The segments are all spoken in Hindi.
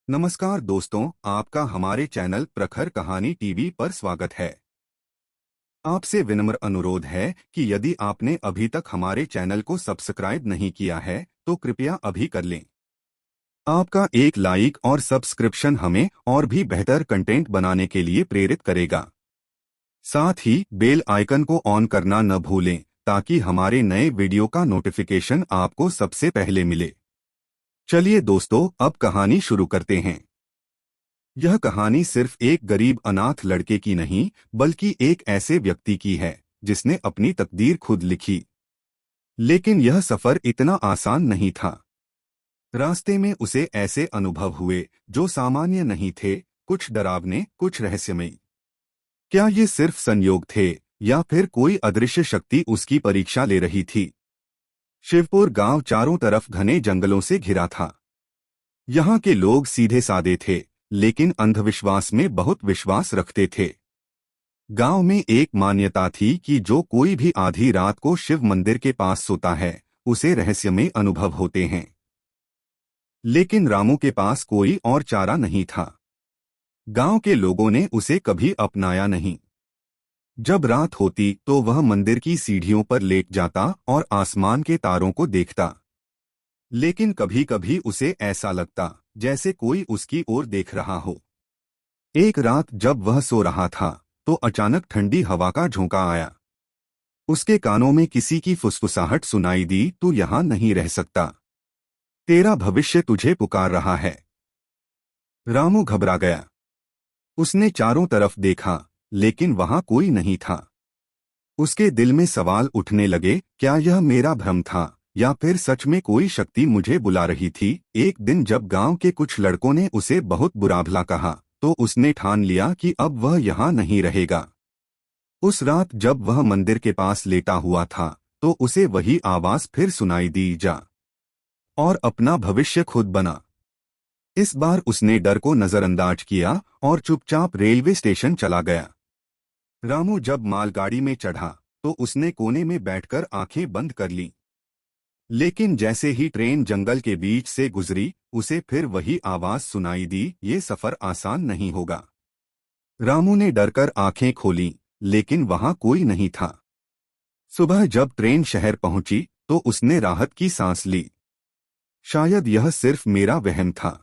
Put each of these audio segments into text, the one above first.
नमस्कार दोस्तों, आपका हमारे चैनल प्रखर कहानी टीवी पर स्वागत है। आपसे विनम्र अनुरोध है कि यदि आपने अभी तक हमारे चैनल को सब्सक्राइब नहीं किया है तो कृपया अभी कर लें। आपका एक लाइक और सब्सक्रिप्शन हमें और भी बेहतर कंटेंट बनाने के लिए प्रेरित करेगा। साथ ही बेल आइकन को ऑन करना न भूलें ताकि हमारे नए वीडियो का नोटिफिकेशन आपको सबसे पहले मिले। चलिए दोस्तों, अब कहानी शुरू करते हैं। यह कहानी सिर्फ एक गरीब अनाथ लड़के की नहीं बल्कि एक ऐसे व्यक्ति की है जिसने अपनी तकदीर खुद लिखी। लेकिन यह सफर इतना आसान नहीं था। रास्ते में उसे ऐसे अनुभव हुए जो सामान्य नहीं थे, कुछ डरावने, कुछ रहस्यमयी। क्या ये सिर्फ संयोग थे या फिर कोई अदृश्य शक्ति उसकी परीक्षा ले रही थी? शिवपुर गांव चारों तरफ घने जंगलों से घिरा था। यहाँ के लोग सीधे सादे थे, लेकिन अंधविश्वास में बहुत विश्वास रखते थे। गांव में एक मान्यता थी कि जो कोई भी आधी रात को शिव मंदिर के पास सोता है उसे रहस्यमय अनुभव होते हैं। लेकिन रामू के पास कोई और चारा नहीं था। गांव के लोगों ने उसे कभी अपनाया नहीं। जब रात होती तो वह मंदिर की सीढ़ियों पर लेट जाता और आसमान के तारों को देखता। लेकिन कभी कभी उसे ऐसा लगता जैसे कोई उसकी ओर देख रहा हो। एक रात जब वह सो रहा था तो अचानक ठंडी हवा का झोंका आया। उसके कानों में किसी की फुसफुसाहट सुनाई दी, तू यहाँ नहीं रह सकता, तेरा भविष्य तुझे पुकार रहा है। रामू घबरा गया। उसने चारों तरफ देखा, लेकिन वहां कोई नहीं था। उसके दिल में सवाल उठने लगे, क्या यह मेरा भ्रम था या फिर सच में कोई शक्ति मुझे बुला रही थी? एक दिन जब गांव के कुछ लड़कों ने उसे बहुत बुरा भला कहा तो उसने ठान लिया कि अब वह यहाँ नहीं रहेगा। उस रात जब वह मंदिर के पास लेटा हुआ था तो उसे वही आवाज फिर सुनाई दी, जा और अपना भविष्य खुद बना। इस बार उसने डर को नजरअंदाज किया और चुपचाप रेलवे स्टेशन चला गया। रामू जब मालगाड़ी में चढ़ा तो उसने कोने में बैठकर आंखें बंद कर लीं। लेकिन जैसे ही ट्रेन जंगल के बीच से गुजरी उसे फिर वही आवाज सुनाई दी, ये सफर आसान नहीं होगा। रामू ने डरकर आंखें खोलीं, लेकिन वहां कोई नहीं था। सुबह जब ट्रेन शहर पहुंची तो उसने राहत की सांस ली। शायद यह सिर्फ मेरा वहम था,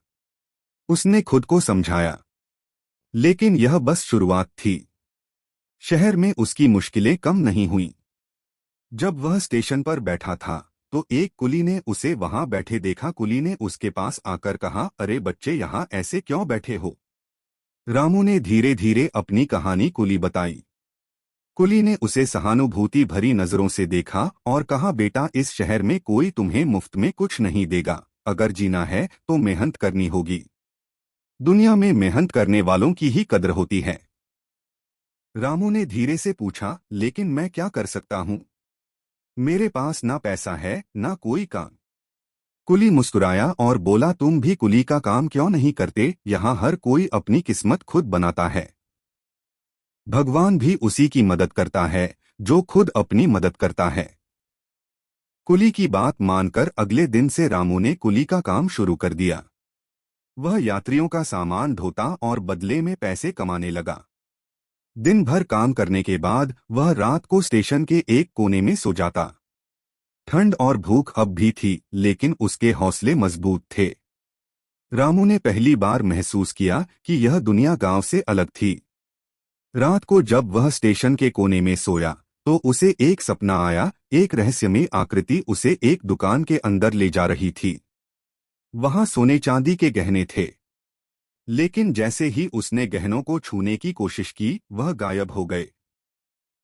उसने खुद को समझाया। लेकिन यह बस शुरुआत थी। शहर में उसकी मुश्किलें कम नहीं हुईं। जब वह स्टेशन पर बैठा था तो एक कुली ने उसे वहां बैठे देखा। कुली ने उसके पास आकर कहा, अरे बच्चे, यहाँ ऐसे क्यों बैठे हो? रामू ने धीरे धीरे अपनी कहानी कुली बताई। कुली ने उसे सहानुभूति भरी नजरों से देखा और कहा, बेटा, इस शहर में कोई तुम्हें मुफ्त में कुछ नहीं देगा। अगर जीना है तो मेहनत करनी होगी। दुनिया में मेहनत करने वालों की ही कदर होती है। रामू ने धीरे से पूछा, लेकिन मैं क्या कर सकता हूँ? मेरे पास ना पैसा है ना कोई काम। कुली मुस्कुराया और बोला, तुम भी कुली का काम क्यों नहीं करते? यहाँ हर कोई अपनी किस्मत खुद बनाता है। भगवान भी उसी की मदद करता है जो खुद अपनी मदद करता है। कुली की बात मानकर अगले दिन से रामू ने कुली का काम शुरू कर दिया। वह यात्रियों का सामान ढोता और बदले में पैसे कमाने लगा। दिन भर काम करने के बाद वह रात को स्टेशन के एक कोने में सो जाता। ठंड और भूख अब भी थी, लेकिन उसके हौसले मजबूत थे। रामू ने पहली बार महसूस किया कि यह दुनिया गांव से अलग थी। रात को जब वह स्टेशन के कोने में सोया तो उसे एक सपना आया। एक रहस्यमय आकृति उसे एक दुकान के अंदर ले जा रही थी। वहां सोने चांदी के गहने थे, लेकिन जैसे ही उसने गहनों को छूने की कोशिश की वह गायब हो गए।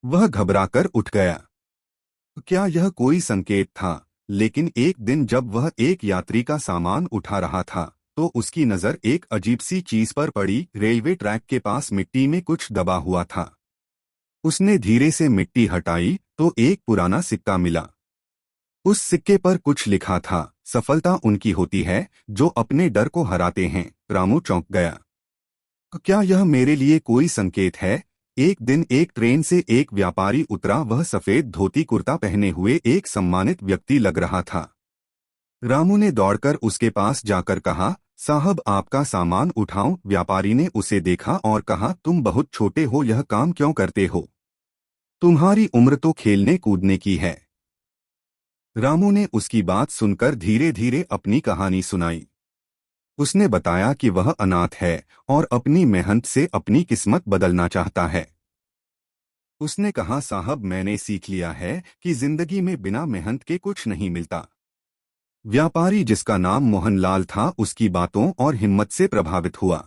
वह घबराकर उठ गया। क्या यह कोई संकेत था? लेकिन एक दिन जब वह एक यात्री का सामान उठा रहा था तो उसकी नजर एक अजीब सी चीज पर पड़ी। रेलवे ट्रैक के पास मिट्टी में कुछ दबा हुआ था। उसने धीरे से मिट्टी हटाई तो एक पुराना सिक्का मिला। उस सिक्के पर कुछ लिखा था, सफलता उनकी होती है जो अपने डर को हराते हैं। रामू चौंक गया। क्या यह मेरे लिए कोई संकेत है? एक दिन एक ट्रेन से एक व्यापारी उतरा। वह सफेद धोती कुर्ता पहने हुए एक सम्मानित व्यक्ति लग रहा था। रामू ने दौड़कर उसके पास जाकर कहा, साहब आपका सामान उठाओ। व्यापारी ने उसे देखा और कहा, तुम बहुत छोटे हो, यह काम क्यों करते हो? तुम्हारी उम्र तो खेलने कूदने की है। रामू ने उसकी बात सुनकर धीरे धीरे अपनी कहानी सुनाई। उसने बताया कि वह अनाथ है और अपनी मेहनत से अपनी किस्मत बदलना चाहता है। उसने कहा, साहब मैंने सीख लिया है कि जिंदगी में बिना मेहनत के कुछ नहीं मिलता। व्यापारी जिसका नाम मोहनलाल था उसकी बातों और हिम्मत से प्रभावित हुआ।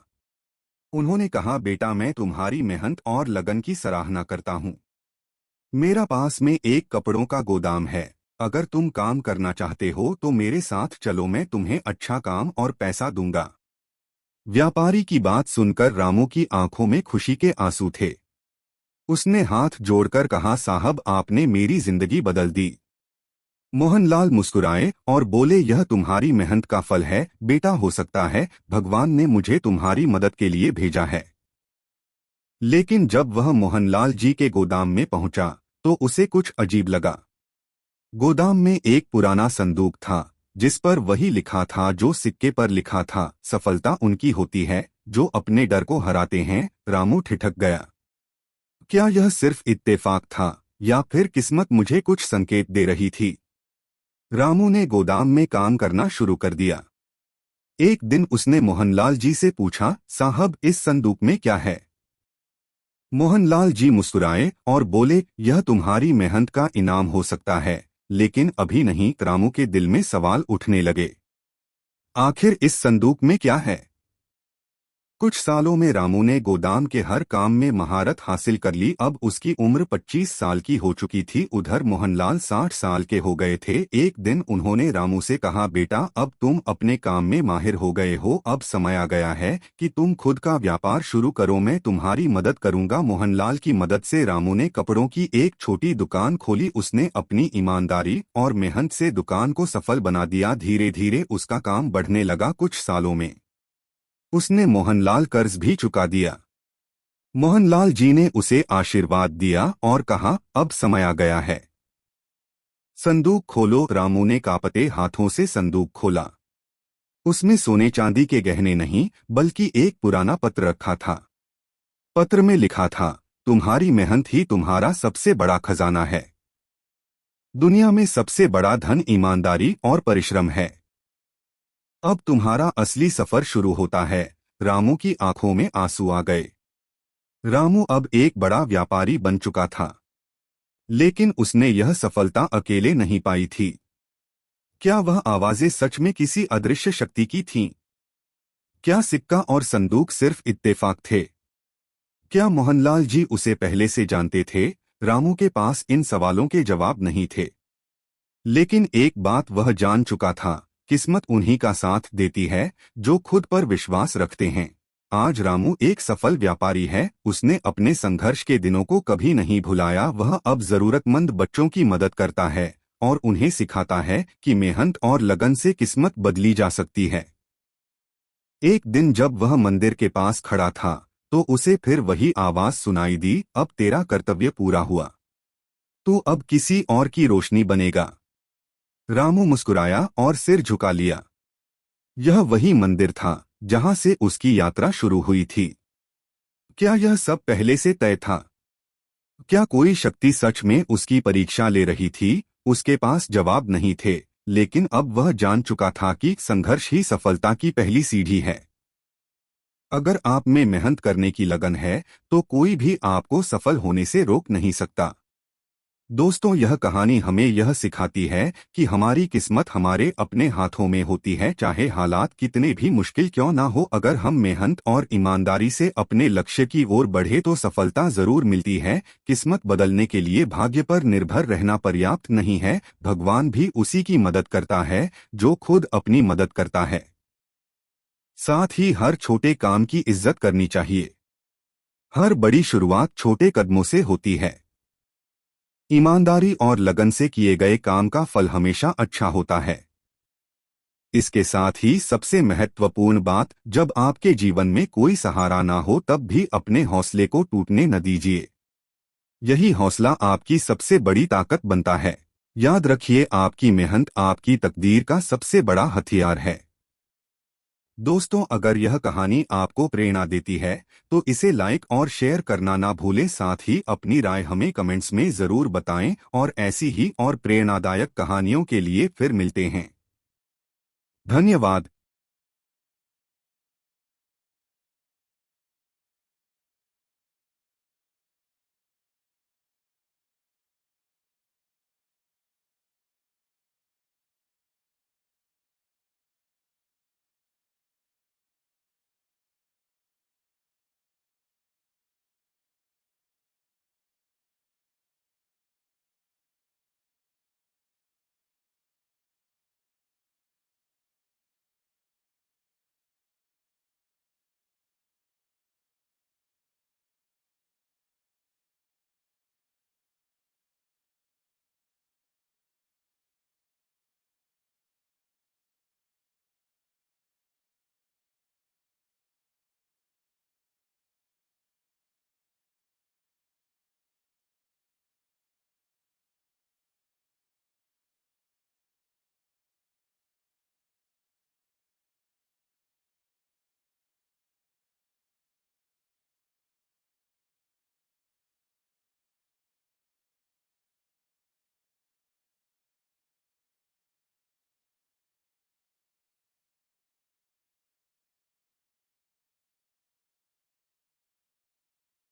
उन्होंने कहा, बेटा मैं तुम्हारी मेहनत और लगन की सराहना करता हूँ। मेरा पास में एक कपड़ों का गोदाम है। अगर तुम काम करना चाहते हो तो मेरे साथ चलो, मैं तुम्हें अच्छा काम और पैसा दूंगा। व्यापारी की बात सुनकर रामू की आंखों में खुशी के आंसू थे। उसने हाथ जोड़कर कहा, साहब आपने मेरी जिंदगी बदल दी। मोहनलाल मुस्कुराए और बोले, यह तुम्हारी मेहनत का फल है बेटा। हो सकता है भगवान ने मुझे तुम्हारी मदद के लिए भेजा है। लेकिन जब वह मोहनलाल जी के गोदाम में पहुंचा तो उसे कुछ अजीब लगा। गोदाम में एक पुराना संदूक था जिस पर वही लिखा था जो सिक्के पर लिखा था, सफलता उनकी होती है जो अपने डर को हराते हैं। रामू ठिठक गया। क्या यह सिर्फ इत्तेफाक था या फिर किस्मत मुझे कुछ संकेत दे रही थी? रामू ने गोदाम में काम करना शुरू कर दिया। एक दिन उसने मोहनलाल जी से पूछा, साहब इस संदूक में क्या है? मोहनलाल जी मुस्कुराए और बोले, यह तुम्हारी मेहनत का इनाम हो सकता है, लेकिन अभी नहीं। रामू के दिल में सवाल उठने लगे। आखिर इस संदूक में क्या है? कुछ सालों में रामू ने गोदाम के हर काम में महारत हासिल कर ली। अब उसकी उम्र 25 साल की हो चुकी थी। उधर मोहनलाल 60 साल के हो गए थे। एक दिन उन्होंने रामू से कहा, बेटा अब तुम अपने काम में माहिर हो गए हो, अब समय आ गया है कि तुम खुद का व्यापार शुरू करो, मैं तुम्हारी मदद करूंगा। मोहनलाल की मदद से रामू ने कपड़ों की एक छोटी दुकान खोली। उसने अपनी ईमानदारी और मेहनत से दुकान को सफल बना दिया। धीरे धीरे उसका काम बढ़ने लगा। कुछ सालों में उसने मोहनलाल कर्ज भी चुका दिया। मोहनलाल जी ने उसे आशीर्वाद दिया और कहा, अब समय आ गया है, संदूक खोलो। रामू ने कांपते हाथों से संदूक खोला। उसमें सोने चांदी के गहने नहीं बल्कि एक पुराना पत्र रखा था। पत्र में लिखा था, तुम्हारी मेहनत ही तुम्हारा सबसे बड़ा खजाना है। दुनिया में सबसे बड़ा धन ईमानदारी और परिश्रम है। अब तुम्हारा असली सफर शुरू होता है। रामू की आंखों में आंसू आ गए। रामू अब एक बड़ा व्यापारी बन चुका था, लेकिन उसने यह सफलता अकेले नहीं पाई थी। क्या वह आवाजें सच में किसी अदृश्य शक्ति की थीं? क्या सिक्का और संदूक सिर्फ इत्तेफाक थे? क्या मोहनलाल जी उसे पहले से जानते थे? रामू के पास इन सवालों के जवाब नहीं थे, लेकिन एक बात वह जान चुका था, किस्मत उन्हीं का साथ देती है जो खुद पर विश्वास रखते हैं। आज रामू एक सफल व्यापारी है। उसने अपने संघर्ष के दिनों को कभी नहीं भुलाया। वह अब जरूरतमंद बच्चों की मदद करता है और उन्हें सिखाता है कि मेहनत और लगन से किस्मत बदली जा सकती है। एक दिन जब वह मंदिर के पास खड़ा था तो उसे फिर वही आवाज सुनाई दी, अब तेरा कर्तव्य पूरा हुआ, तू अब किसी और की रोशनी बनेगा। रामू मुस्कुराया और सिर झुका लिया। यह वही मंदिर था जहां से उसकी यात्रा शुरू हुई थी। क्या यह सब पहले से तय था? क्या कोई शक्ति सच में उसकी परीक्षा ले रही थी? उसके पास जवाब नहीं थे, लेकिन अब वह जान चुका था कि संघर्ष ही सफलता की पहली सीढ़ी है। अगर आप में मेहनत करने की लगन है तो कोई भी आपको सफल होने से रोक नहीं सकता। दोस्तों, यह कहानी हमें यह सिखाती है कि हमारी किस्मत हमारे अपने हाथों में होती है। चाहे हालात कितने भी मुश्किल क्यों ना हो, अगर हम मेहनत और ईमानदारी से अपने लक्ष्य की ओर बढ़े तो सफलता जरूर मिलती है। किस्मत बदलने के लिए भाग्य पर निर्भर रहना पर्याप्त नहीं है, भगवान भी उसी की मदद करता है जो खुद अपनी मदद करता है। साथ ही हर छोटे काम की इज्जत करनी चाहिए। हर बड़ी शुरुआत छोटे कदमों से होती है। ईमानदारी और लगन से किए गए काम का फल हमेशा अच्छा होता है। इसके साथ ही सबसे महत्वपूर्ण बात, जब आपके जीवन में कोई सहारा ना हो तब भी अपने हौसले को टूटने न दीजिए। यही हौसला आपकी सबसे बड़ी ताकत बनता है। याद रखिए, आपकी मेहनत आपकी तकदीर का सबसे बड़ा हथियार है। दोस्तों, अगर यह कहानी आपको प्रेरणा देती है तो इसे लाइक और शेयर करना ना भूलें। साथ ही अपनी राय हमें कमेंट्स में ज़रूर बताएं और ऐसी ही और प्रेरणादायक कहानियों के लिए फिर मिलते हैं। धन्यवाद।